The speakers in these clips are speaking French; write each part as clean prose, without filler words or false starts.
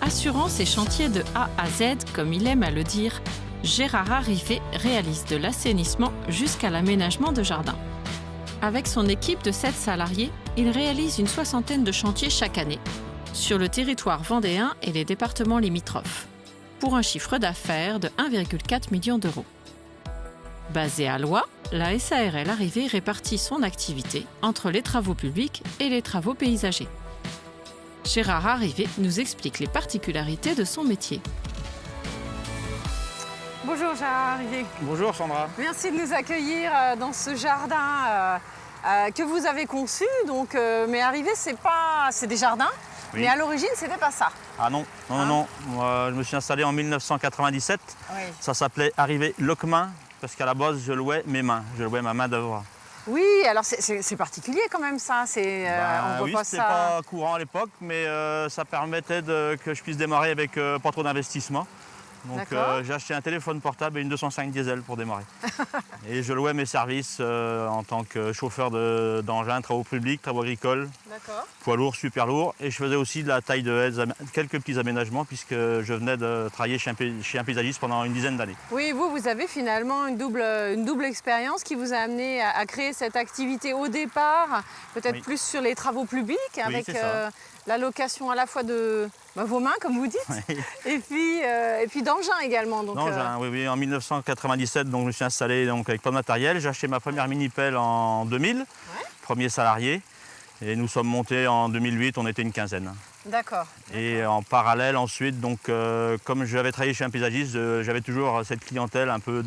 Assurant ses chantiers de A à Z, comme il aime à le dire, Gérard Arrivé réalise de l'assainissement jusqu'à l'aménagement de jardins. Avec son équipe de 7 salariés, il réalise une soixantaine de chantiers chaque année, sur le territoire vendéen et les départements limitrophes, pour un chiffre d'affaires de 1,4 million d'euros. Basée à Loie, la SARL Arrivé répartit son activité entre les travaux publics et les travaux paysagers. Gérard Arrivé nous explique les particularités de son métier. Bonjour Gérard Arrivé. Bonjour Sandra. Merci de nous accueillir dans ce jardin que vous avez conçu. Mais Arrivé, c'est des jardins, Oui. mais à l'origine, c'était pas ça. Ah non, non. Moi, je me suis installé en 1997. Oui. Ça s'appelait Arrivé Lockmain, parce qu'à la base, je louais mes mains. Je louais ma main d'œuvre. Oui, alors c'est particulier quand même ça. On voit oui, pas c'était ça. pas courant à l'époque, mais ça permettait que je puisse démarrer avec pas trop d'investissement. Donc D'accord. j'ai acheté un téléphone portable et une 205 diesel pour démarrer. Et je louais mes services en tant que chauffeur d'engins, travaux publics, travaux agricoles, D'accord. poids lourd, super lourd. Et je faisais aussi de la taille de haies, quelques petits aménagements, puisque je venais de travailler chez un paysagiste pendant une dizaine d'années. Oui, vous avez finalement une double expérience qui vous a amené à créer cette activité au départ, peut-être Oui. plus sur les travaux publics, avec c'est ça. la location à la fois de vos mains, comme vous dites, Oui. et puis d'engins également. Donc, D'engins, oui, en 1997, donc, je me suis installé donc, avec pas de matériel. J'ai acheté ma première mini-pelle en 2000, premier salarié. Et nous sommes montés en 2008, on était une quinzaine. D'accord. Et en parallèle, ensuite, donc, comme j'avais travaillé chez un paysagiste, j'avais toujours cette clientèle un peu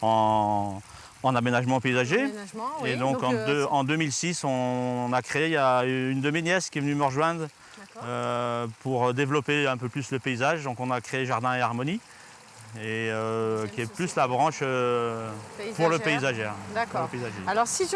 en aménagement paysager. Aménagement, oui. Et donc, en 2006, on a créé, il y a une de mes nièces qui est venue me rejoindre pour développer un peu plus le paysage. Donc on a créé Jardin et Harmonie, et qui est plus la branche pour le paysagère. D'accord. Pour le paysager. Alors si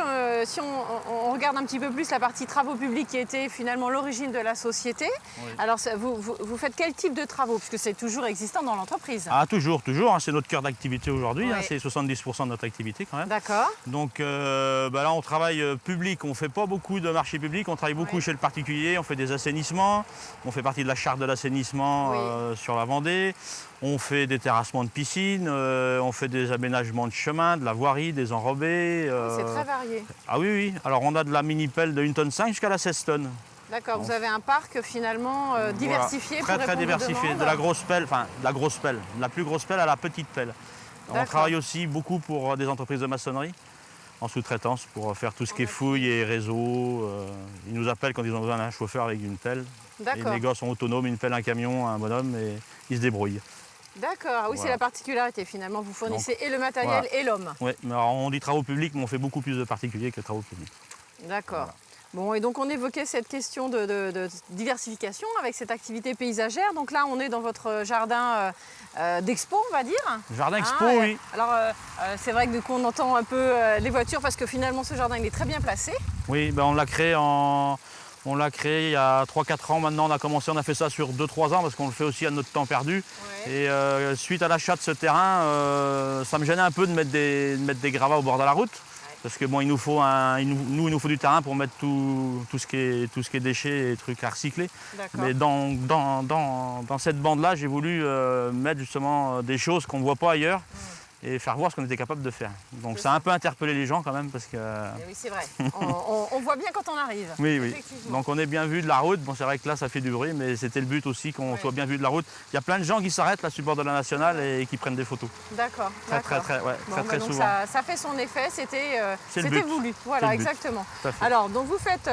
on regarde un petit peu plus la partie travaux publics qui était finalement l'origine de la société, Oui. alors vous faites quel type de travaux? Puisque c'est toujours existant dans l'entreprise. Ah, toujours, hein, c'est notre cœur d'activité aujourd'hui, Oui. hein, c'est 70% de notre activité quand même. D'accord. Donc là on travaille public, on ne fait pas beaucoup de marché public, on travaille beaucoup Oui. chez le particulier, on fait des assainissements, on fait partie de la charte de l'assainissement Oui. sur la Vendée, on fait des terrassements de piscine, on fait des aménagements de chemin, de la voirie, des enrobés. C'est très varié. Ah oui, alors on a de la mini-pelle de 1,5 tonne jusqu'à la 16 tonnes. D'accord, vous avez un parc finalement diversifié. Voilà. pour Très répondre aux diversifié, demandes. de la grosse pelle, de la plus grosse pelle à la petite pelle. On D'accord. travaille aussi beaucoup pour des entreprises de maçonnerie, en sous-traitance, pour faire tout ce qui est fouilles et réseaux. Ils nous appellent quand ils ont besoin d'un chauffeur avec une pelle. Et D'accord. les gars sont autonomes, une pelle, un camion, un bonhomme, et ils se débrouillent. D'accord, oui, c'est Voilà. la particularité finalement. Vous fournissez Donc, et le matériel voilà. et l'homme. Ouais, mais alors, on dit travaux publics, mais on fait beaucoup plus de particuliers que de travaux publics. D'accord. Voilà. Bon, et donc on évoquait cette question de diversification avec cette activité paysagère. Donc là, on est dans votre jardin d'expo, on va dire. Jardin expo, Ah, oui. Alors, c'est vrai que qu'on entend un peu les voitures parce que finalement, ce jardin, il est très bien placé. Oui, ben on l'a créé il y a 3-4 ans maintenant, on a fait ça sur 2-3 ans parce qu'on le fait aussi à notre temps perdu. Et suite à l'achat de ce terrain, ça me gênait un peu de mettre des gravats au bord de la route. Parce que bon, il nous faut du terrain pour mettre tout ce qui est déchets et trucs à recycler. D'accord. Mais dans cette bande-là, j'ai voulu mettre justement des choses qu'on ne voit pas ailleurs et faire voir ce qu'on était capable de faire. Donc ça a un peu interpellé les gens quand même parce que... Et oui, c'est vrai. on voit bien quand on arrive. Oui. Effectivement. Donc on est bien vu de la route. Bon, c'est vrai que là, ça fait du bruit, mais c'était le but aussi qu'on soit bien vu de la route. Il y a plein de gens qui s'arrêtent là sur le bord de la nationale et qui prennent des photos. D'accord. Très Donc souvent. ça fait son effet, C'est le c'était but. voulu. C'est Voilà, le but. exactement. Tout à fait. Alors, donc vous faites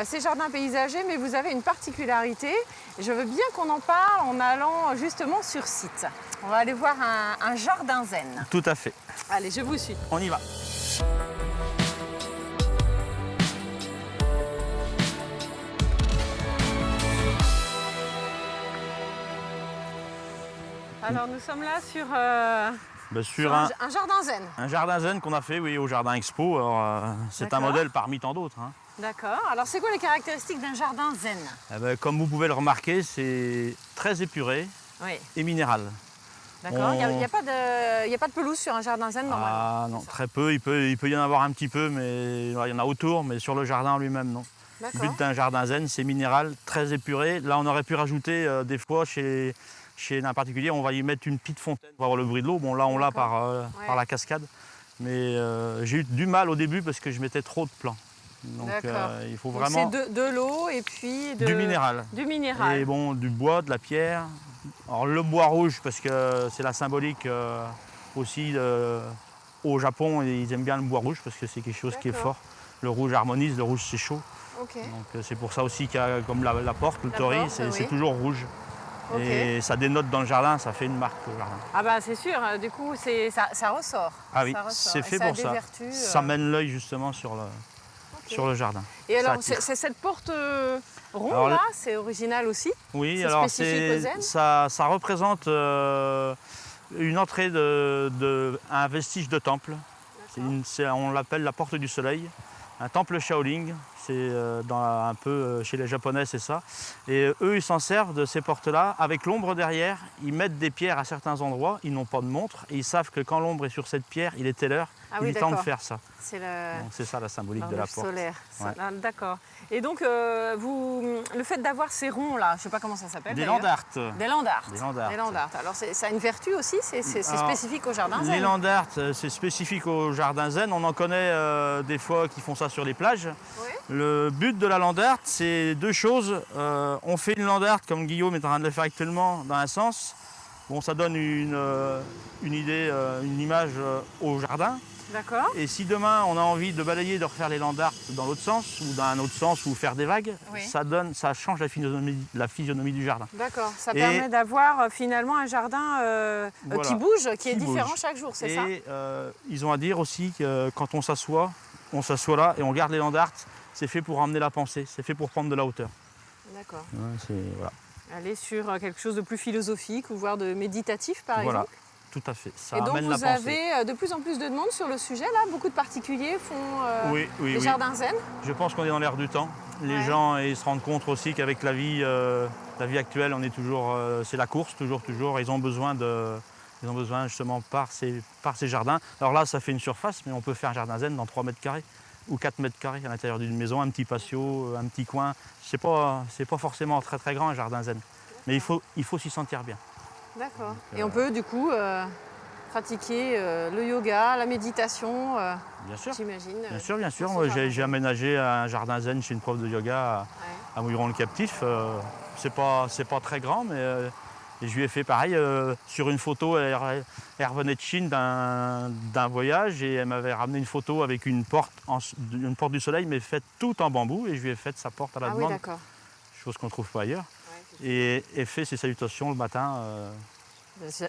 ces jardins paysagers, mais vous avez une particularité. Je veux bien qu'on en parle en allant justement sur site. On va aller voir un jardin zen. Tout à fait. Allez, je vous suis. On y va. Alors, nous sommes là sur Sur un jardin zen. jardin zen qu'on a fait, oui, au Jardin Expo. Alors, c'est un D'accord. modèle parmi tant d'autres, hein. D'accord. Alors, c'est quoi les caractéristiques d'un jardin zen? Eh ben, comme vous pouvez le remarquer, c'est très épuré Oui. et minéral. D'accord. Il On- n'y a pas de pelouse sur un jardin zen normalement. Ah non, très peu. Il peut y en avoir un petit peu, mais il y en a autour, mais sur le jardin en lui-même, non. Le but d'un jardin zen, c'est minéral, très épuré. Là, on aurait pu rajouter des fois chez un particulier, on va y mettre une petite fontaine pour avoir le bruit de l'eau. Bon, là, on l'a par la cascade. Mais j'ai eu du mal au début parce que je mettais trop de plants. Donc il faut vraiment... C'est de l'eau et puis du minéral. Du minéral. Et bon, du bois, de la pierre. Alors le bois rouge, parce que c'est la symbolique aussi au Japon, ils aiment bien le bois rouge parce que c'est quelque chose qui est fort. Le rouge harmonise, le rouge c'est chaud. Okay. Donc c'est pour ça aussi qu'il y a comme la porte, le torii, c'est toujours rouge. Okay. Et ça dénote dans le jardin, ça fait une marque au jardin. Ah bah c'est sûr, du coup ça ressort. Ah oui, c'est fait pour ça. Vertus, ça mène l'œil justement sur le jardin. Et alors c'est cette porte ronde alors, là, c'est original aussi? Oui, alors ça représente une entrée un vestige de temple. On l'appelle la porte du soleil. Un temple Shaolin, c'est un peu chez les Japonais, c'est ça. Et eux, ils s'en servent de ces portes-là. Avec l'ombre derrière, ils mettent des pierres à certains endroits. Ils n'ont pas de montre. Et ils savent que quand l'ombre est sur cette pierre, il est telle heure. Il est temps de faire ça. C'est ça la symbolique de la porte. Solaire. Ouais. D'accord. Et donc, le fait d'avoir ces ronds-là, je ne sais pas comment ça s'appelle. Des landartes. Des landartes. Alors, ça a une vertu aussi, c'est spécifique au jardin zen. Les landartes, c'est spécifique au jardin zen. On en connaît des fois qui font ça sur les plages. Oui. Le but de la landarte, c'est deux choses. On fait une landarte, comme Guillaume est en train de le faire actuellement, dans un sens. Bon, ça donne une idée, une image au jardin. D'accord. Et si demain on a envie de balayer, de refaire les landartes dans l'autre sens, ou dans un autre sens, ou faire des vagues, ça change la physionomie du jardin. D'accord, ça permet d'avoir finalement un jardin qui bouge, qui est différent chaque jour, c'est ça? Et ils ont à dire aussi que quand on s'assoit là et on regarde les landartes, c'est fait pour emmener la pensée, c'est fait pour prendre de la hauteur. D'accord. Voilà. Aller sur quelque chose de plus philosophique ou voire de méditatif par exemple. Tout à fait, ça et donc amène la vous pensée. avez de plus en plus de demandes sur le sujet là, beaucoup de particuliers font des jardins zen. Je pense qu'on est dans l'air du temps. Les gens ils se rendent compte aussi qu'avec la vie actuelle, on est toujours, c'est la course, toujours. Ils ont besoin justement par ces jardins. Alors là, ça fait une surface, mais on peut faire un jardin zen dans 3 mètres carrés ou 4 mètres carrés à l'intérieur d'une maison, un petit patio, un petit coin. C'est pas forcément très très grand un jardin zen, mais il faut s'y sentir bien. D'accord. Et on peut du coup pratiquer le yoga, la méditation, bien sûr. J'imagine. Bien sûr. Moi, j'ai aménagé un jardin zen chez une prof de yoga à Mouilleron-le-Captif. C'est pas très grand, mais je lui ai fait pareil. Sur une photo, elle revenait de Chine d'un voyage et elle m'avait ramené une photo avec une porte du soleil, mais faite tout en bambou. Et je lui ai fait sa porte à la demande. Oui, d'accord. Chose qu'on ne trouve pas ailleurs. Et fait ses salutations le matin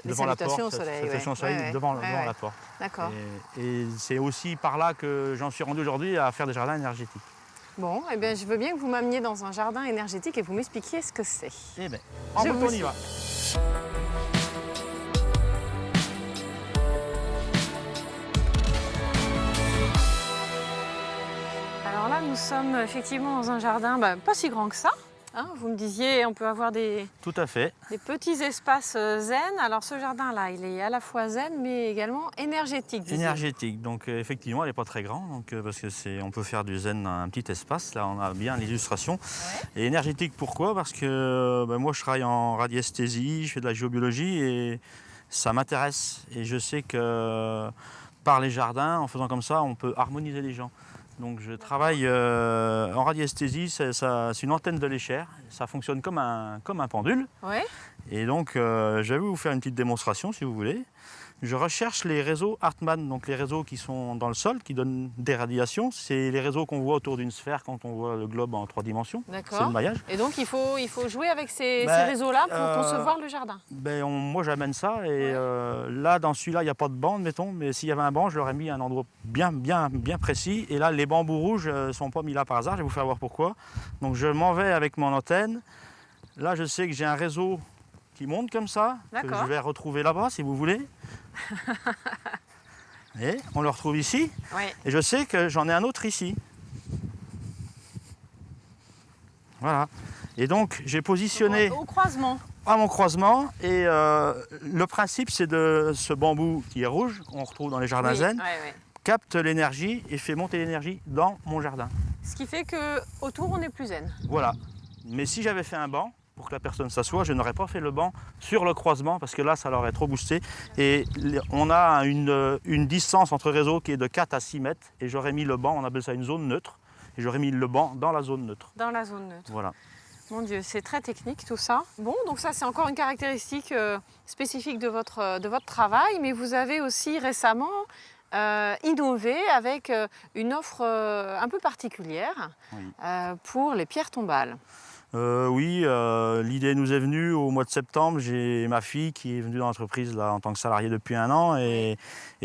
devant la porte. Salutations au soleil devant la porte. D'accord. Et c'est aussi par là que j'en suis rendu aujourd'hui à faire des jardins énergétiques. Bon, eh bien, je veux bien que vous m'ameniez dans un jardin énergétique et vous m'expliquiez ce que c'est. Eh bien, en route, on y va. Alors là, nous sommes effectivement dans un jardin pas si grand que ça. Hein, vous me disiez, on peut avoir tout à fait. Des petits espaces zen. Alors ce jardin-là, il est à la fois zen, mais également énergétique. Énergétique, donc effectivement, il n'est pas très grand, parce que on peut faire du zen dans un petit espace. Là, on a bien l'illustration. Ouais. Et énergétique, pourquoi? Parce que moi, je travaille en radiesthésie, je fais de la géobiologie et ça m'intéresse. Et je sais que par les jardins, en faisant comme ça, on peut harmoniser les gens. Donc je travaille en radiesthésie, c'est une antenne de l'échelle, ça fonctionne comme un pendule. Ouais. Et donc je vais vous faire une petite démonstration si vous voulez. Je recherche les réseaux Hartmann, donc les réseaux qui sont dans le sol, qui donnent des radiations. C'est les réseaux qu'on voit autour d'une sphère quand on voit le globe en 3 dimensions. D'accord. C'est le maillage. Et donc il faut jouer avec ces réseaux-là pour concevoir le jardin. Moi j'amène ça et là dans celui-là il n'y a pas de bande mettons, mais s'il y avait un banc je l'aurais mis à un endroit bien précis. Et là les bambous rouges ne sont pas mis là par hasard, je vais vous faire voir pourquoi. Donc je m'en vais avec mon antenne. Là je sais que j'ai un réseau qui monte comme ça, que je vais retrouver là-bas si vous voulez. Et on le retrouve ici. Oui. Et je sais que j'en ai un autre ici. Voilà. Et donc j'ai positionné au croisement. À mon croisement. Et le principe c'est de ce bambou qui est rouge, qu'on retrouve dans les jardins zen, capte l'énergie et fait monter l'énergie dans mon jardin. Ce qui fait qu'autour, on est plus zen. Voilà. Mais si j'avais fait un banc, pour que la personne s'assoie, je n'aurais pas fait le banc sur le croisement parce que là, ça l'aurait trop boosté. Et on a une distance entre réseaux qui est de 4 à 6 mètres et j'aurais mis le banc, on appelle ça une zone neutre, et j'aurais mis le banc dans la zone neutre. Dans la zone neutre. Voilà. Mon Dieu, c'est très technique tout ça. Bon, donc ça c'est encore une caractéristique spécifique de votre travail, mais vous avez aussi récemment innové avec une offre un peu particulière pour les pierres tombales. Oui, l'idée nous est venue au mois de septembre. J'ai ma fille qui est venue dans l'entreprise là, en tant que salariée depuis 1 an et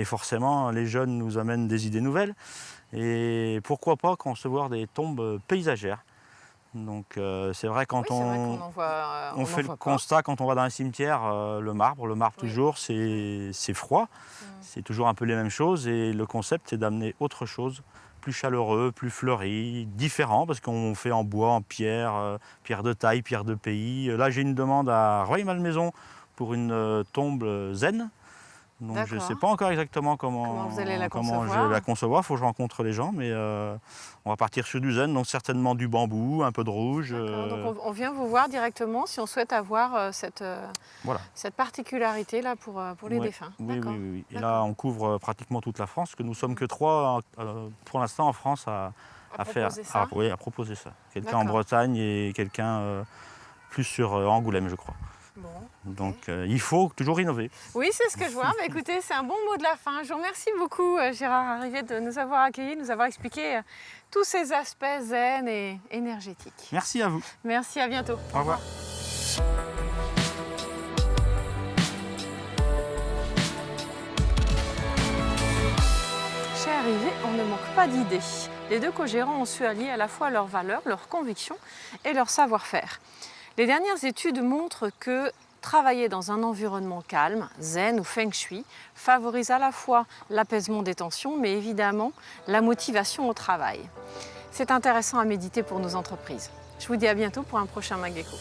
forcément les jeunes nous amènent des idées nouvelles. Et pourquoi pas concevoir des tombes paysagères. Donc c'est vrai quand on fait le constat quand on va dans un cimetière, le marbre toujours c'est froid, c'est toujours un peu les mêmes choses et le concept c'est d'amener autre chose, plus chaleureux, plus fleuri, différent parce qu'on fait en bois, en pierre, pierre de taille, pierre de pays. Là j'ai une demande à Rueil-Malmaison pour une tombe zen. Donc je ne sais pas encore exactement comment vous allez la je vais la concevoir, il faut que je rencontre les gens, mais on va partir sur du zen, donc certainement du bambou, un peu de rouge. Donc on vient vous voir directement si on souhaite avoir cette particularité là pour les défunts. Oui. Et là on couvre pratiquement toute la France, parce que nous sommes que 3 pour l'instant en France à proposer ça. Quelqu'un en Bretagne et quelqu'un plus sur Angoulême je crois. Bon, donc il faut toujours innover. Oui, c'est ce que je vois. Mais écoutez, c'est un bon mot de la fin. Je vous remercie beaucoup, Gérard Arrivé, de nous avoir accueillis, de nous avoir expliqué tous ces aspects zen et énergétiques. Merci à vous. Merci, à bientôt. Au revoir. Chez Arrivé, on ne manque pas d'idées. Les 2 co-gérants ont su allier à la fois leurs valeurs, leurs convictions et leur savoir-faire. Les dernières études montrent que travailler dans un environnement calme, zen ou feng shui, favorise à la fois l'apaisement des tensions, mais évidemment la motivation au travail. C'est intéressant à méditer pour nos entreprises. Je vous dis à bientôt pour un prochain MacGecko.